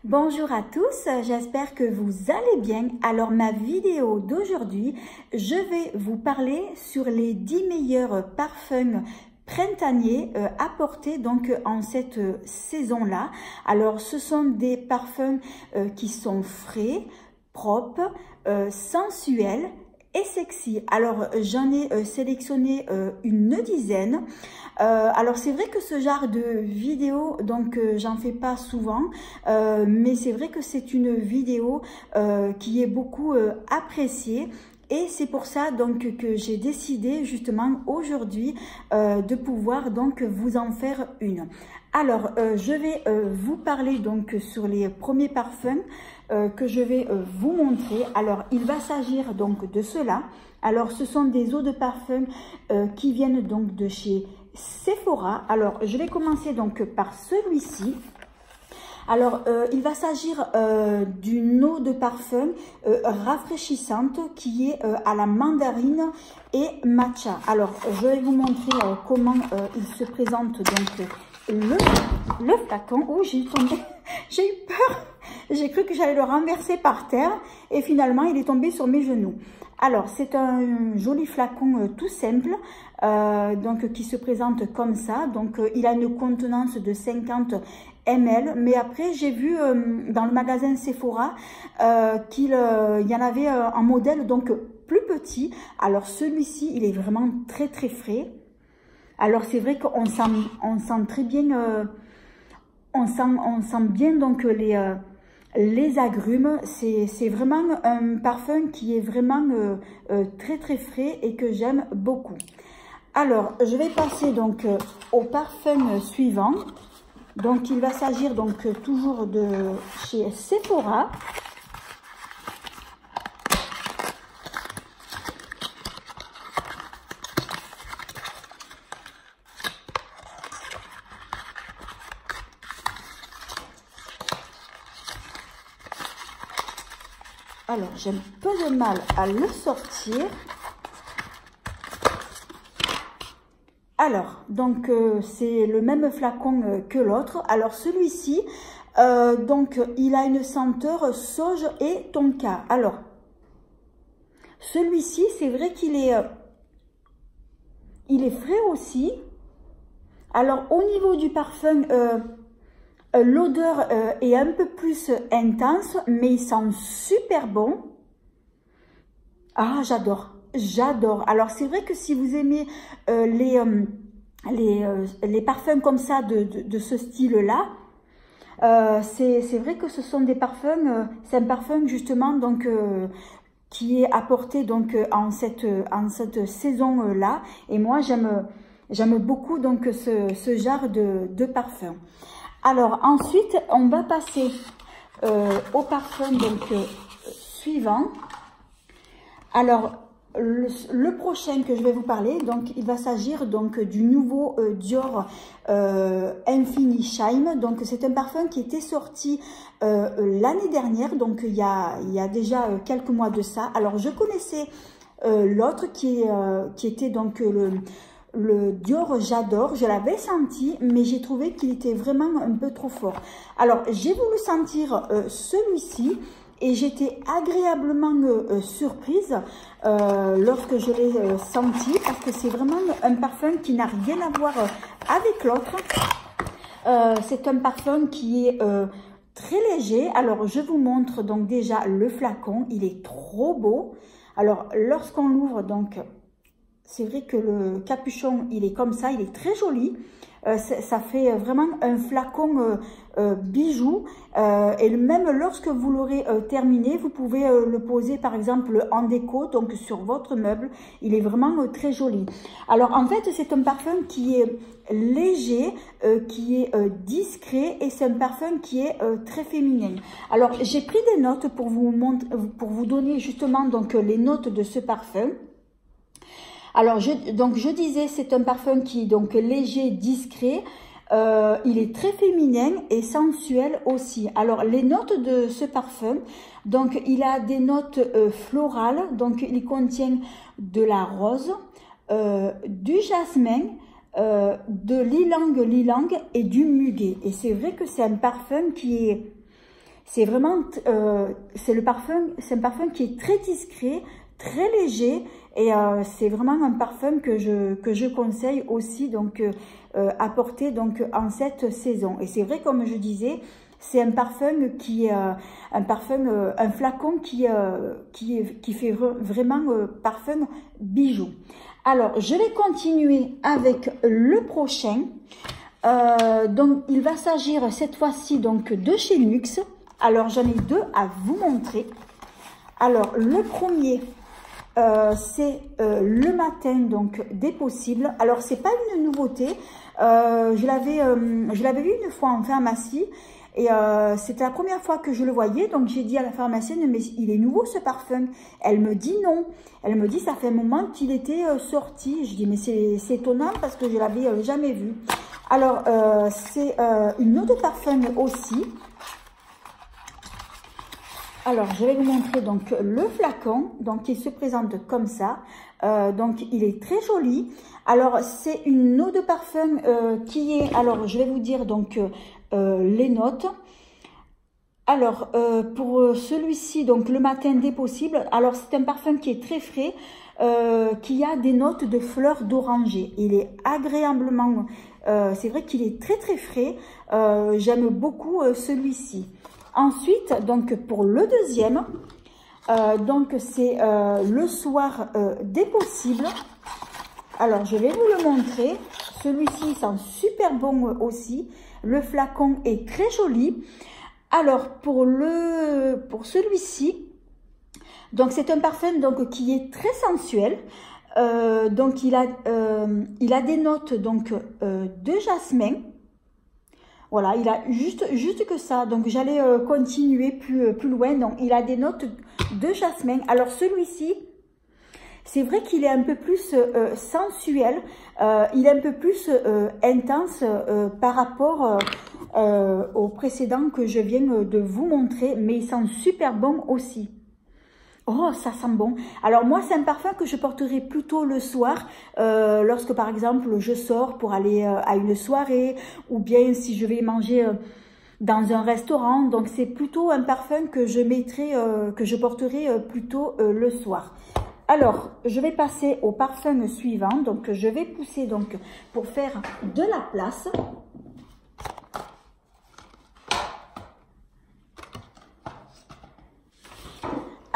Bonjour à tous, j'espère que vous allez bien. Alors ma vidéo d'aujourd'hui, je vais vous parler sur les 10 meilleurs parfums printaniers à porter donc en cette saison-là. Alors ce sont des parfums qui sont frais, propres, sensuels et sexy. Alors j'en ai sélectionné une dizaine. Alors c'est vrai que ce genre de vidéo, donc j'en fais pas souvent, mais c'est vrai que c'est une vidéo qui est beaucoup appréciée. Et c'est pour ça donc que j'ai décidé justement aujourd'hui de pouvoir donc vous en faire une. Alors je vais vous parler donc sur les premiers parfums que je vais vous montrer. Alors il va s'agir donc de cela. Alors ce sont des eaux de parfum qui viennent donc de chez Sephora. Alors je vais commencer donc par celui-ci. Alors, il va s'agir d'une eau de parfum rafraîchissante qui est à la mandarine et matcha. Alors, je vais vous montrer comment il se présente donc le flacon. Oh, j'ai tombé, j'ai eu peur. J'ai cru que j'allais le renverser par terre et finalement, il est tombé sur mes genoux. Alors, c'est un joli flacon tout simple, donc qui se présente comme ça. Donc, il a une contenance de 50 ml, mais après j'ai vu dans le magasin Sephora qu'il y en avait un modèle donc plus petit. Alors celui-ci, il est vraiment très très frais. Alors c'est vrai qu'on sent très bien, on sent bien donc les agrumes. C'est vraiment un parfum qui est vraiment très très frais et que j'aime beaucoup. Alors je vais passer donc au parfum suivant. Donc, il va s'agir donc toujours de chez Sephora. Alors, j'ai un peu de mal à le sortir. Alors, donc c'est le même flacon que l'autre. Alors celui-ci, donc il a une senteur sauge et tonka. Alors, celui-ci, c'est vrai qu'il est, frais aussi. Alors au niveau du parfum, l'odeur est un peu plus intense, mais il sent super bon. Ah, j'adore. J'adore. Alors, c'est vrai que si vous aimez les parfums comme ça, de ce style-là, c'est vrai que ce sont des parfums, c'est un parfum justement donc qui est apporté donc en cette saison-là. Et moi, j'aime beaucoup donc ce genre de parfum. Alors, ensuite, on va passer au parfum donc suivant. Alors, le prochain que je vais vous parler, donc il va s'agir donc du nouveau Dior Infinity Shine. Donc c'est un parfum qui était sorti l'année dernière, donc il y a déjà quelques mois de ça. Alors je connaissais l'autre qui était donc le Dior J'adore. Je l'avais senti, mais j'ai trouvé qu'il était vraiment un peu trop fort. Alors j'ai voulu sentir celui-ci. Et j'étais agréablement surprise lorsque je l'ai senti, parce que c'est vraiment un parfum qui n'a rien à voir avec l'autre. C'est un parfum qui est très léger. Alors je vous montre donc déjà le flacon, il est trop beau. Alors lorsqu'on l'ouvre, donc c'est vrai que le capuchon il est comme ça, il est très joli. Ça fait vraiment un flacon bijou et même lorsque vous l'aurez terminé, vous pouvez le poser par exemple en déco, donc sur votre meuble. Il est vraiment très joli. Alors en fait, c'est un parfum qui est léger, qui est discret, et c'est un parfum qui est très féminin. Alors j'ai pris des notes pour vous donner justement donc les notes de ce parfum. Alors, je disais, c'est un parfum qui est donc léger, discret. Il est très féminin et sensuel aussi. Alors, les notes de ce parfum, donc il a des notes florales. Donc, il contient de la rose, du jasmin, de l'ylang-ylang et du muguet. Et c'est vrai que c'est un parfum qui C'est vraiment, c'est un parfum qui est très discret, très léger, et c'est vraiment un parfum que je conseille aussi donc à porter donc en cette saison. Et c'est vrai, comme je disais, c'est un parfum qui un flacon qui fait vraiment parfum bijou. Alors, je vais continuer avec le prochain. Donc, il va s'agir cette fois-ci donc de chez NYX. Alors, j'en ai deux à vous montrer. Alors, le premier, c'est le matin donc des possibles. Alors, c'est pas une nouveauté. Je l'avais vu une fois en pharmacie. Et c'était la première fois que je le voyais, donc j'ai dit à la pharmacienne, mais il est nouveau ce parfum. Elle me dit non. Elle me dit, ça fait un moment qu'il était sorti. Je dis, mais c'est étonnant parce que je l'avais jamais vu. Alors, c'est une eau de parfum aussi. Alors, je vais vous montrer donc le flacon. Donc, il se présente comme ça. Donc, il est très joli. Alors, c'est une eau de parfum qui est... Alors, je vais vous dire donc les notes. Alors, pour celui-ci, donc le matin des possibles. Alors, c'est un parfum qui est très frais, qui a des notes de fleurs d'oranger. Il est agréablement... c'est vrai qu'il est très très frais. J'aime beaucoup celui-ci. Ensuite, donc pour le deuxième, donc c'est le soir des possibles. Alors, je vais vous le montrer. Celui-ci sent super bon aussi. Le flacon est très joli. Alors, pour celui-ci, donc c'est un parfum donc qui est très sensuel. Donc, il a des notes donc de jasmin. Voilà, il a juste que ça. Donc, j'allais continuer plus loin. Donc, il a des notes de jasmin. Alors, celui-ci, c'est vrai qu'il est un peu plus sensuel. Il est un peu plus intense par rapport au précédent que je viens de vous montrer. Mais il sent super bon aussi. Oh, ça sent bon. Alors moi, c'est un parfum que je porterai plutôt le soir, lorsque par exemple je sors pour aller à une soirée, ou bien si je vais manger dans un restaurant. Donc c'est plutôt un parfum que je porterai plutôt le soir. Alors, je vais passer au parfum suivant. Donc je vais pousser donc pour faire de la place.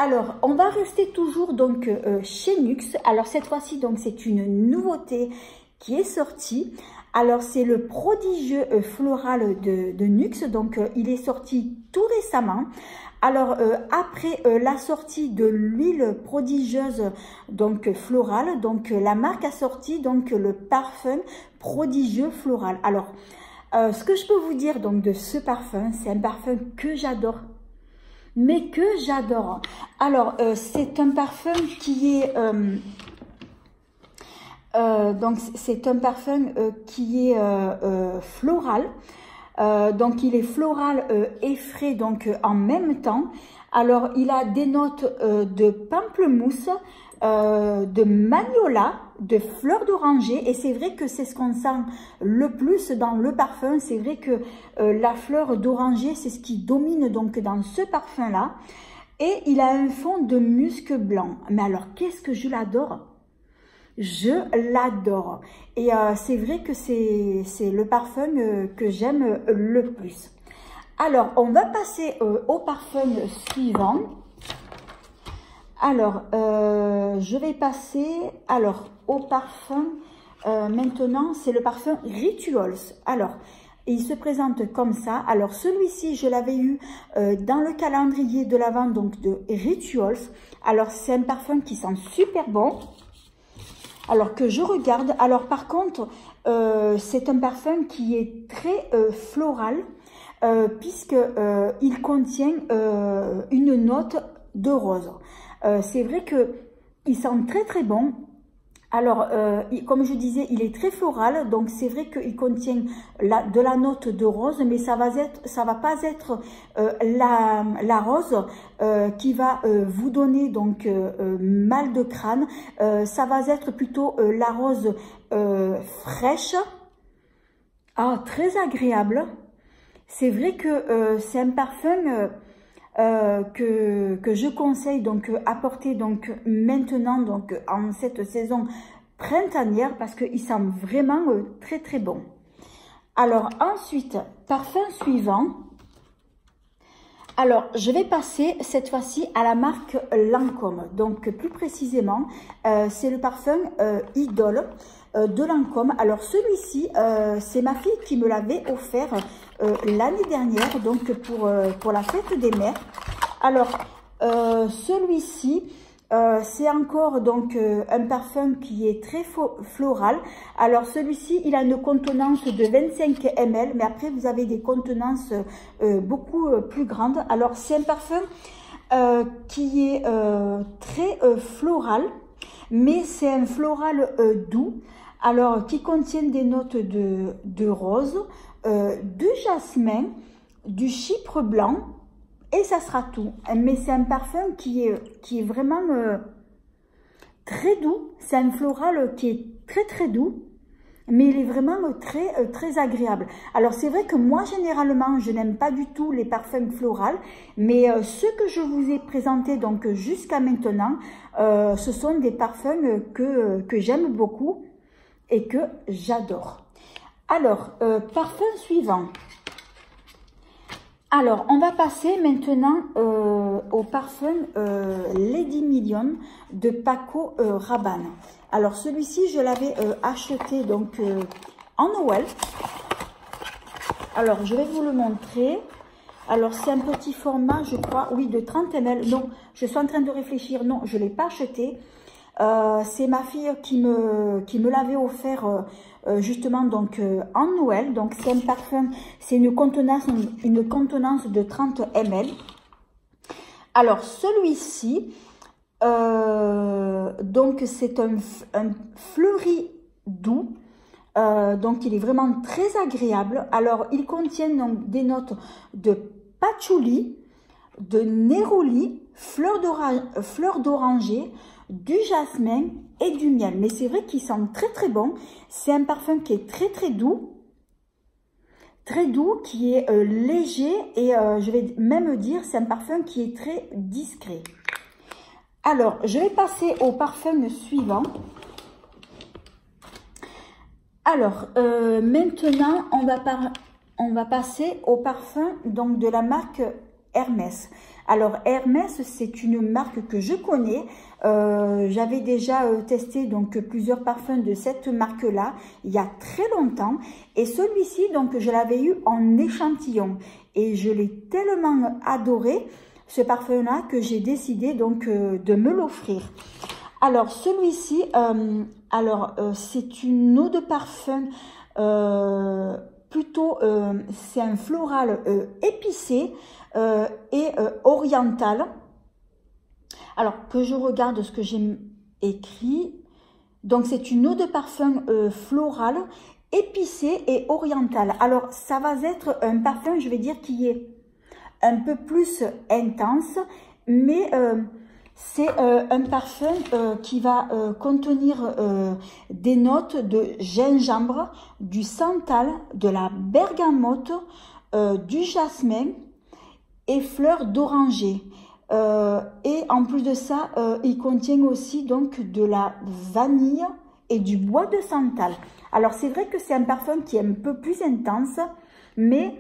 Alors, on va rester toujours donc chez NYX. Alors, cette fois-ci, donc c'est une nouveauté qui est sortie. Alors, c'est le prodigieux floral de NYX. Donc, il est sorti tout récemment. Alors, après la sortie de l'huile prodigieuse donc florale, donc la marque a sorti donc le parfum prodigieux floral. Alors, ce que je peux vous dire donc de ce parfum, c'est un parfum que j'adore. Mais que j'adore. Alors, c'est un parfum qui est... donc, c'est un parfum qui est floral. Donc, il est floral et frais donc en même temps. Alors, il a des notes de pamplemousse, de magnolia, de fleurs d'oranger, et c'est vrai que c'est ce qu'on sent le plus dans le parfum. C'est vrai que la fleur d'oranger, c'est ce qui domine donc dans ce parfum là, et il a un fond de musc blanc. Mais alors, qu'est-ce que je l'adore! Je l'adore, et c'est vrai que c'est le parfum que j'aime le plus. Alors, on va passer au parfum suivant. Alors, je vais passer au parfum, maintenant, c'est le parfum Rituals. Alors, il se présente comme ça. Alors, celui-ci, je l'avais eu dans le calendrier de l'Avent, donc de Rituals. Alors, c'est un parfum qui sent super bon. Alors, que je regarde. Alors, par contre, c'est un parfum qui est très floral, puisque il contient une note de rose. C'est vrai que il sent très très bon. Alors, comme je disais, il est très floral, donc c'est vrai qu'il contient de la note de rose, mais ça va pas être la rose qui va vous donner donc mal de crâne. Ça va être plutôt la rose fraîche, très agréable. c'est vrai que c'est un parfum que je conseille donc à porter donc maintenant donc en cette saison printanière parce qu'il sent vraiment très très bon. Alors ensuite, parfum suivant. Alors je vais passer cette fois-ci à la marque Lancôme. Donc plus précisément, c'est le parfum Idole de Lancôme. Alors celui-ci, c'est ma fille qui me l'avait offert l'année dernière, donc pour la fête des mères. Alors celui-ci, c'est encore donc un parfum qui est très floral. Alors celui-ci, il a une contenance de 25 ml, mais après vous avez des contenances beaucoup plus grandes. Alors c'est un parfum qui est très floral, mais c'est un floral doux. Alors qui contient des notes de rose, de jasmin, du chypre blanc. Et ça sera tout. Mais c'est un parfum qui est vraiment très doux. C'est un floral qui est très très doux. Mais il est vraiment très agréable. Alors c'est vrai que moi généralement je n'aime pas du tout les parfums floraux. Mais ceux que je vous ai présentés donc jusqu'à maintenant, ce sont des parfums que j'aime beaucoup et que j'adore. Alors parfum suivant. Alors, on va passer maintenant au parfum Lady Million de Paco Rabanne. Alors, celui-ci, je l'avais acheté donc en Noël. Alors, je vais vous le montrer. Alors, c'est un petit format, je crois, oui, de 30 ml. Non, je suis en train de réfléchir. Non, je ne l'ai pas acheté. C'est ma fille qui me l'avait offert justement donc en Noël. Donc c'est un parfum, c'est une contenance de 30 ml. Alors celui-ci, donc c'est un fleuri doux. Donc il est vraiment très agréable. Alors il contient donc des notes de patchouli, de néroli, fleur d'oranger, du jasmin et du miel. Mais c'est vrai qu'il sent très très bon. C'est un parfum qui est très doux, qui est léger et je vais même dire c'est un parfum qui est très discret. Alors je vais passer au parfum suivant. Alors maintenant on va passer au parfum donc de la marque Hermès. Alors Hermès, c'est une marque que je connais. J'avais déjà testé donc plusieurs parfums de cette marque-là il y a très longtemps. Et celui-ci, donc je l'avais eu en échantillon et je l'ai tellement adoré ce parfum-là que j'ai décidé donc de me l'offrir. Alors celui-ci, c'est une eau de parfum plutôt, c'est un floral épicé et oriental. Alors que je regarde ce que j'ai écrit. Donc c'est une eau de parfum floral épicé et oriental. Alors ça va être un parfum, je vais dire, qui est un peu plus intense, mais c'est un parfum qui va contenir des notes de gingembre, du santal, de la bergamote, du jasmin et fleurs d'oranger. Et en plus de ça, il contient aussi donc de la vanille et du bois de santal. Alors c'est vrai que c'est un parfum qui est un peu plus intense, mais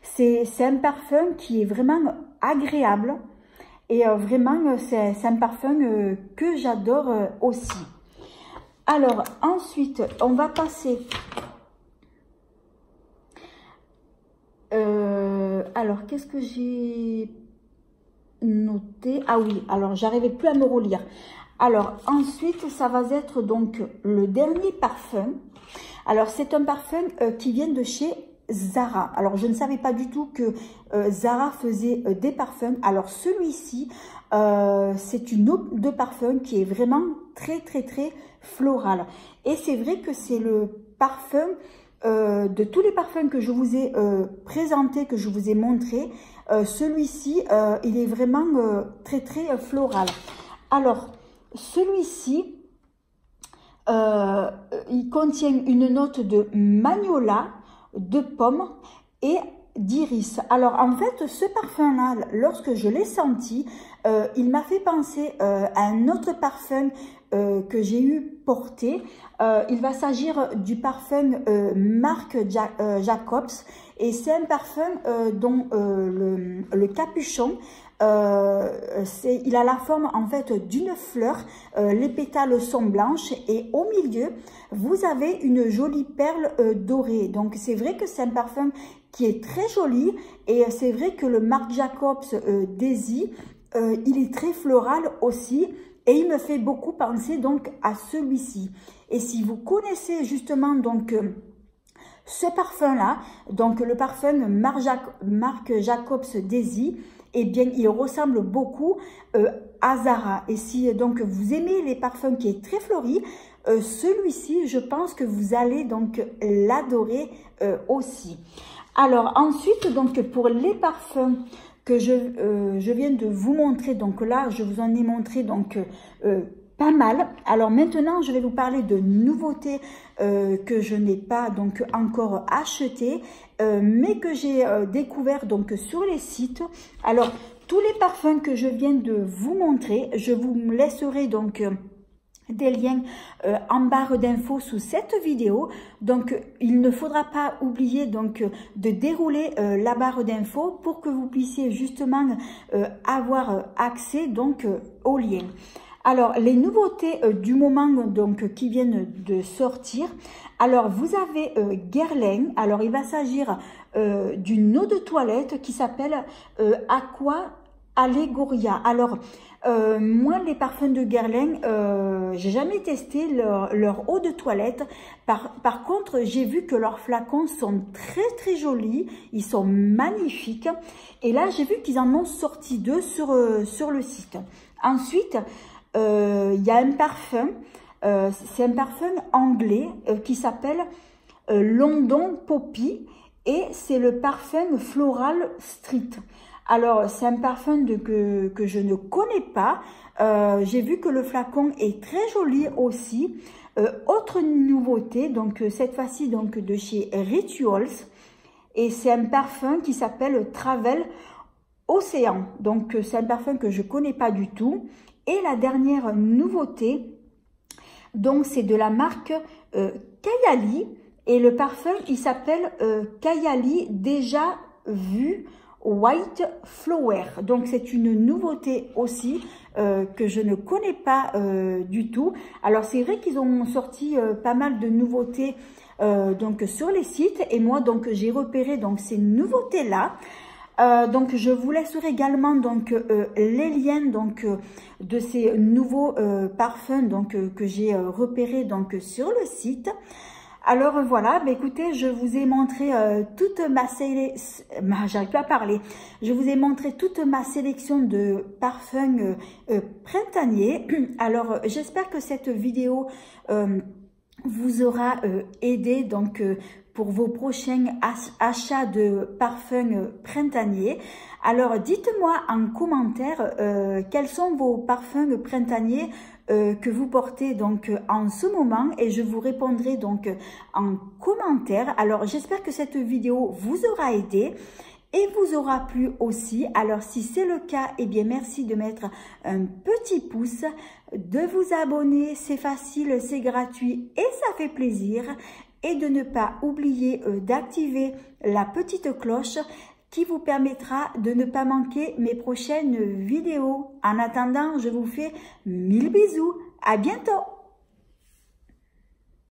c'est un parfum qui est vraiment agréable. Et vraiment, c'est un parfum que j'adore aussi. Alors, ensuite, on va passer... alors, qu'est-ce que j'ai noté? Ah oui, alors, j'arrivais plus à me relire. Alors, ensuite, ça va être donc le dernier parfum. Alors, c'est un parfum qui vient de chez Zara. Alors, je ne savais pas du tout que Zara faisait des parfums. Alors, celui-ci, c'est une eau de parfum qui est vraiment très floral. Et c'est vrai que c'est le parfum de tous les parfums que je vous ai présentés, que je vous ai montré. Celui-ci, il est vraiment très floral. Alors, celui-ci, il contient une note de magnolia, de pomme et d'iris. Alors en fait, ce parfum-là, lorsque je l'ai senti, il m'a fait penser à un autre parfum que j'ai eu porté. Il va s'agir du parfum Marc Jacobs, et c'est un parfum dont le capuchon, il a la forme en fait d'une fleur. Les pétales sont blanches et au milieu vous avez une jolie perle dorée. Donc c'est vrai que c'est un parfum qui est très joli, et c'est vrai que le Marc Jacobs Daisy, il est très floral aussi, et il me fait beaucoup penser donc à celui-ci. Et si vous connaissez justement donc ce parfum-là, donc le parfum Marc Jacobs Daisy, eh bien il ressemble beaucoup à Zara. Et si donc vous aimez les parfums qui est très fleuris, celui-ci, je pense que vous allez donc l'adorer aussi. Alors ensuite, donc pour les parfums que je viens de vous montrer, donc là je vous en ai montré donc pas mal. Alors maintenant je vais vous parler de nouveautés que je n'ai pas donc encore achetées, mais que j'ai découvert donc sur les sites. Alors tous les parfums que je viens de vous montrer, je vous laisserai donc des liens en barre d'infos sous cette vidéo. Donc il ne faudra pas oublier donc de dérouler la barre d'infos pour que vous puissiez justement avoir accès donc aux liens. Alors les nouveautés du moment donc qui viennent de sortir. Alors vous avez Guerlain. Alors il va s'agir d'une eau de toilette qui s'appelle Aqua Allegoria. Alors moi les parfums de Guerlain, j'ai jamais testé leur eau de toilette. Par contre j'ai vu que leurs flacons sont très jolis, ils sont magnifiques, et là j'ai vu qu'ils en ont sorti 2 sur le site. Ensuite il y a un parfum, c'est un parfum anglais qui s'appelle London Poppy, et c'est le parfum Floral Street. Alors c'est un parfum que je ne connais pas. J'ai vu que le flacon est très joli aussi. Autre nouveauté, donc cette fois-ci donc de chez Rituals, et c'est un parfum qui s'appelle Travel Océan. Donc c'est un parfum que je connais pas du tout. Et la dernière nouveauté, donc c'est de la marque Kayali, et le parfum il s'appelle Kayali Déjà Vu White Flower. Donc c'est une nouveauté aussi que je ne connais pas du tout. Alors c'est vrai qu'ils ont sorti pas mal de nouveautés donc sur les sites, et moi donc j'ai repéré donc ces nouveautés là. Donc je vous laisserai également donc les liens donc de ces nouveaux parfums donc que j'ai repérés donc sur le site. Alors voilà, bah, écoutez, je vous ai montré toute ma sélection, j'arrive pas à parler, je vous ai montré toute ma sélection de parfums printaniers. Alors j'espère que cette vidéo vous aura aidé donc pour vos prochains achats de parfums printaniers. Alors dites-moi en commentaire quels sont vos parfums printaniers que vous portez donc en ce moment, et je vous répondrai donc en commentaire. Alors j'espère que cette vidéo vous aura aidé et vous aura plu aussi. Alors si c'est le cas, eh bien merci de mettre un petit pouce, de vous abonner, c'est facile, c'est gratuit et ça fait plaisir, et de ne pas oublier d'activer la petite cloche qui vous permettra de ne pas manquer mes prochaines vidéos. En attendant, je vous fais 1000 bisous. À bientôt!